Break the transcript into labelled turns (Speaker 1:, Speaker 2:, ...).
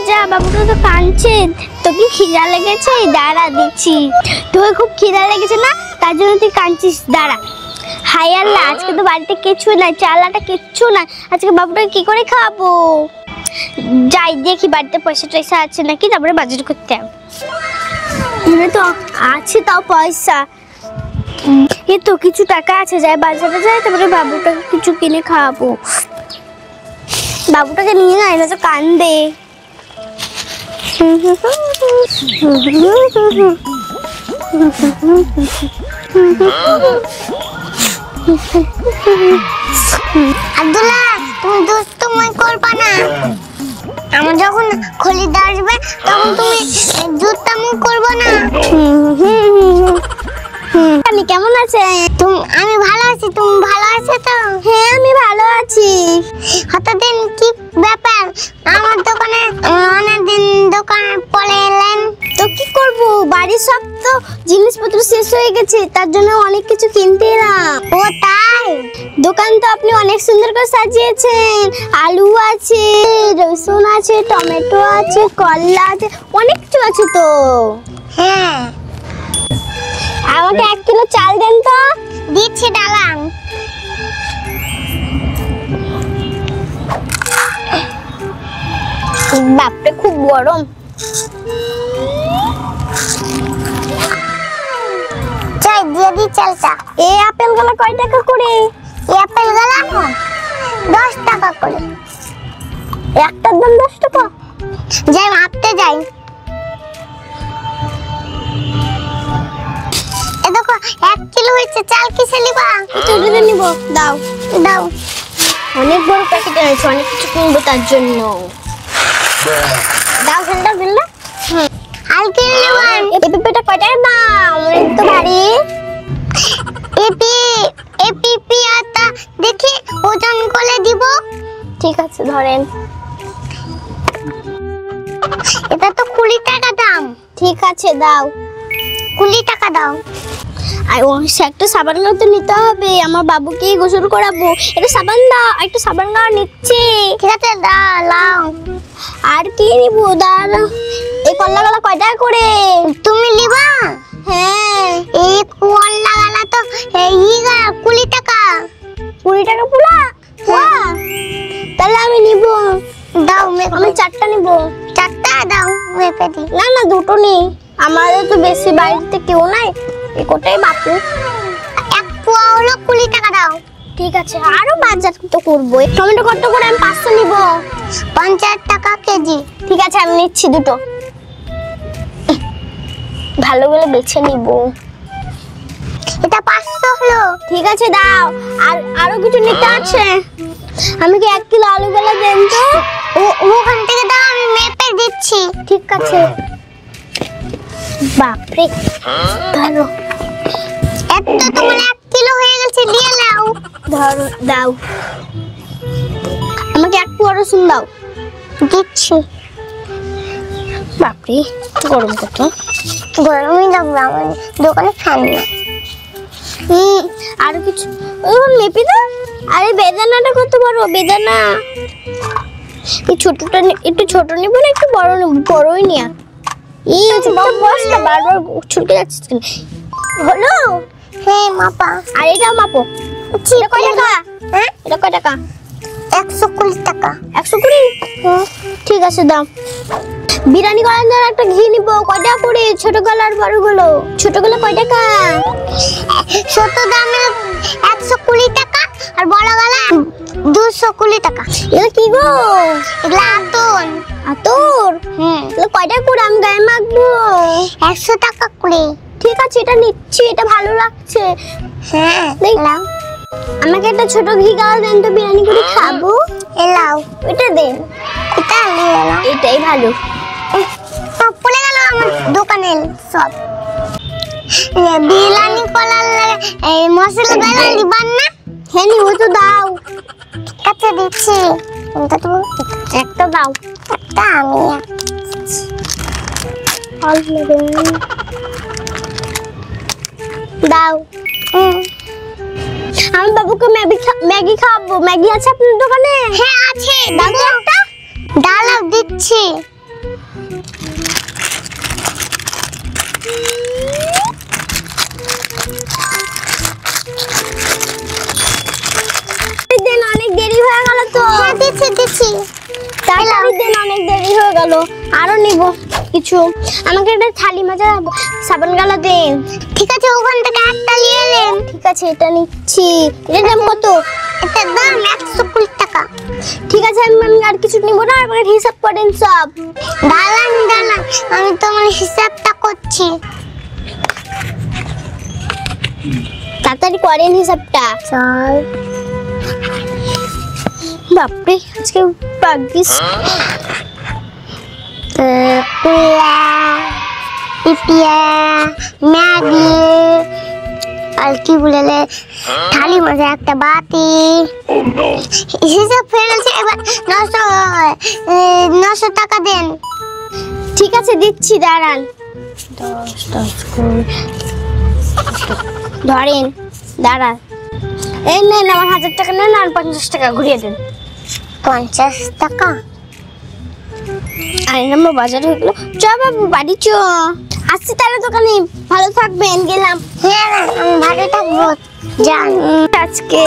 Speaker 1: যা, বাবুটা তো কাঁদছে। তোকে খিদা লেগেছে? দাঁড়া দিচ্ছি। তোকে খুব খিদা লেগেছে না, তার জন্য তুই কাঁদছিস। দাঁড়া। হাই আল্লাহ, আজকে তো বাড়িতে কিচ্ছু নাই, চালাটা কিচ্ছু নাই। আজকে বাবুটাকে কি করে খাবো? যাই দেখি বাড়িতে পয়সা টয়সা আছে নাকি, তারপরে বাজার করতে হবে। তো আছে তাও পয়সা, এ তো কিছু টাকা আছে, যাই বাজারে যাই, তারপরে বাবুটাকে কিছু কিনে খাওয়াবো। বাবুটাকে নিয়ে যায় না তো কান্দে।
Speaker 2: আব্দুল্লাহ, তুমি দুষ্টুমি করবা না। আমার যখন খলিদা আসবে তখন তুমি দুষ্টামি করবে না।
Speaker 1: আপনি কেমন আছেন?
Speaker 2: আমি ভালো আছি, তুমি ভালো আছো তো?
Speaker 1: হ্যাঁ আমি ভালো আছি।
Speaker 2: হঠাৎ কি ব্যাপার আমার দোকানে অনেকদিন দোকানে পড়ে এলেন?
Speaker 1: তো কি করব, বাড়ির সব তো জিনিসপত্র শেষ হয়ে গেছে, তার জন্য অনেক কিছু কিনতে এলাম।
Speaker 2: ও তাই?
Speaker 1: দোকান তো আপনি অনেক সুন্দর করে সাজিয়েছেন। আলু আছে, রসুন আছে, টমেটো আছে, করলা আছে, অনেক কিছু আছে তো।
Speaker 2: হ্যাঁ,
Speaker 1: আমাকে 1 কিলো চাল দেন তো।
Speaker 2: দিচ্ছি, ডালাম।
Speaker 1: বাপরে খুব গরম।
Speaker 2: চাই দিয়ে দি চালটা।
Speaker 1: এই আপেল গুলো কয় টাকা করে?
Speaker 2: এই আপেল গুলো 10 টাকা করে।
Speaker 1: একটার দাম 10 টাকা?
Speaker 2: যাই মাপতে যাই। এ দেখো 1 কিলো হয়েছে। চাল কিসে নিবা?
Speaker 1: চুড়িতে নিব। দাও
Speaker 2: দাও।
Speaker 1: অনেক বড় প্যাকেট আছে, অনেক কিছু কিনবো তার জন্য। দাও সেটা দিলে।
Speaker 2: আর কি নিবা?
Speaker 1: এই পেঁপেটা কয় টাকা দাম? অনেক তো ভারী।
Speaker 2: পিপিআটা দেখি ওজন করে দিব।
Speaker 1: ঠিক আছে ধরেন।
Speaker 2: এটা তো 20 টাকা দাম।
Speaker 1: ঠিক আছে দাও।
Speaker 2: 20 টাকা দাও।
Speaker 1: আর একটা সাবান তো নিতে হবে, আমার বাবুকে গোসল করাবো। এটা সাবান দাও, একটা সাবান দাও নিচ্ছি।
Speaker 2: ঠিক আছে দাও।
Speaker 1: আর কি নিব? দাঁড়া। এই কল্লাগুলো কয় টাকা করে?
Speaker 2: তুমি নিবা?
Speaker 1: হ্যাঁ।
Speaker 2: এই কল্লাগুলো তো 20 টাকা।
Speaker 1: 20 টাকা পুরা? হ্যাঁ। তাহলে আমি নিব।
Speaker 2: দাও।
Speaker 1: আমি 4টা নিব।
Speaker 2: 4টা দাও। মেপে দি।
Speaker 1: না না, 2টো নেই, আমাদের তো বেশি বাড়িতে কেউ নাই, এই কোটাই বাপু।
Speaker 2: 1 পোয়া হলো 20 টাকা দাও।
Speaker 1: ঠিক আছে, আরো বাজার তো করবো। টমেটো কত করে? আমি 500 নিব।
Speaker 2: 50 টাকা কেজি।
Speaker 1: ঠিক আছে আমি নিচ্ছি 2টো। ভালো করে বেছে নিব।
Speaker 2: এটা 500 হলো।
Speaker 1: ঠিক আছে দাও। আর আরো কিছু নিতে আছে। আমি কি 1 কিলো আলুগুলো দেন তো।
Speaker 2: ওখান থেকে দাও, আমি মেপে দিচ্ছি।
Speaker 1: ঠিক আছে। বাপরে, ধরো।
Speaker 2: এত তোমার 1 কিলো হয়ে গেছে, দিয়ে নাও।
Speaker 1: ধরো, দাও। আমাকে 1 পোয়া রসুন দাও।
Speaker 2: দিচ্ছি।
Speaker 1: বাপরে গরম কত।
Speaker 2: গরমই লাগবে, আমার দোকানে ফ্যান না।
Speaker 1: আর কিছু মেপে দাও। আরে বেদানাটা কত বড় বেদানা? এই ছোটটা একটু ছোট নিব না একটু বড় নেব? বড়ই নিয়া। এই বস্তা বারবার ছুটে যাচ্ছে কেন? হলো?
Speaker 2: হ্যাঁ মাপা।
Speaker 1: আর এটা মাপো। এটা কয় টাকা?
Speaker 2: হ্যাঁ,
Speaker 1: এটা কয় টাকা?
Speaker 2: 120 টাকা।
Speaker 1: 120? ঠিক আছে দাও। বিরিয়ানি করার জন্য একটা ঘি নিব, কয় টাকা করে? ছোট গুলো আর বড় গুলো? ছোট গুলো কয় টাকা?
Speaker 2: ছোট দামের 120 টাকা আর বড় গলা 220 টাকা।
Speaker 1: এটা কি গো?
Speaker 2: এগুলা আতর।
Speaker 1: আতর? এটা কয় টাকা করে? আমি গায়ে মাখবো।
Speaker 2: 100 টাকা করে।
Speaker 1: ঠিক আছে এটা নিচ্ছি, এটা ভালো লাগছে।
Speaker 2: হ্যাঁ
Speaker 1: দেখলাম। আমাকে একটা ছোট ঘি গাওয়া দেন তো, বিরিয়ানি করে খাবো।
Speaker 2: এলাও।
Speaker 1: এটা দেন।
Speaker 2: এটা নিয়ে এলাও।
Speaker 1: এটাই ভালো।
Speaker 2: পড়ে গেল আমার দোকানে সব। বিরিয়ানি করার লাগে এই মশলা গুলো দিবান না?
Speaker 1: হ্যাঁ নিব তো, দাও।
Speaker 2: ঠিক আছে দিচ্ছি। কিন্তু তুমি
Speaker 1: একটা দাও।
Speaker 2: একটা আমি
Speaker 1: দাও। আমি বাবুকে ম্যাগি খাওয়াবো। ম্যাগি আছে আপনার দোকানে?
Speaker 2: হ্যাঁ আছে।
Speaker 1: দাও তো একটা।
Speaker 2: ডালাও দিচ্ছি।
Speaker 1: নেবো কিছু। আমাকে একটা থালি মাজা সাবান গালা দেন।
Speaker 2: ঠিক আছে, ওখান থেকে একটা নিয়ে এলেন।
Speaker 1: ঠিক আছে, এটা নিচ্ছি। এটার দাম কত?
Speaker 2: এটার দাম 120 টাকা।
Speaker 1: ঠিক আছে, আমি আর কিছু নিবো না, আমাকে হিসাব করেন সব।
Speaker 2: দাঁড়ান দাঁড়ান, আমি তোমার হিসাবটা করছি।
Speaker 1: তাড়াতাড়ি করেন হিসাবটা।
Speaker 2: চল।
Speaker 1: বাপরে, আজকে ভাগ্যিস।
Speaker 2: পিয়া পিপিয়া ম্যাগি আর কি বলে থালি মাঝে একটা বাটি। হিসাব ফেলেছে, এবার 900 টাকা দেন।
Speaker 1: ঠিক আছে, দিচ্ছি, দাঁড়ান। 10 করে ধরেন, দাঁড়ান। এই নেন, আমার 1000 টাকা নেন আর 50 টাকা ঘুরিয়ে দেন।
Speaker 2: 50 টাকা?
Speaker 1: আরে আমরা বাজার হয়ে গেল। চ বাবু, বাড়ি চ। আসছি তাহলে দোকানে, ভালো থাকবেন, গেলাম।
Speaker 2: হ্যাঁ, আমি ভালো থাকবো, যান
Speaker 1: আজকে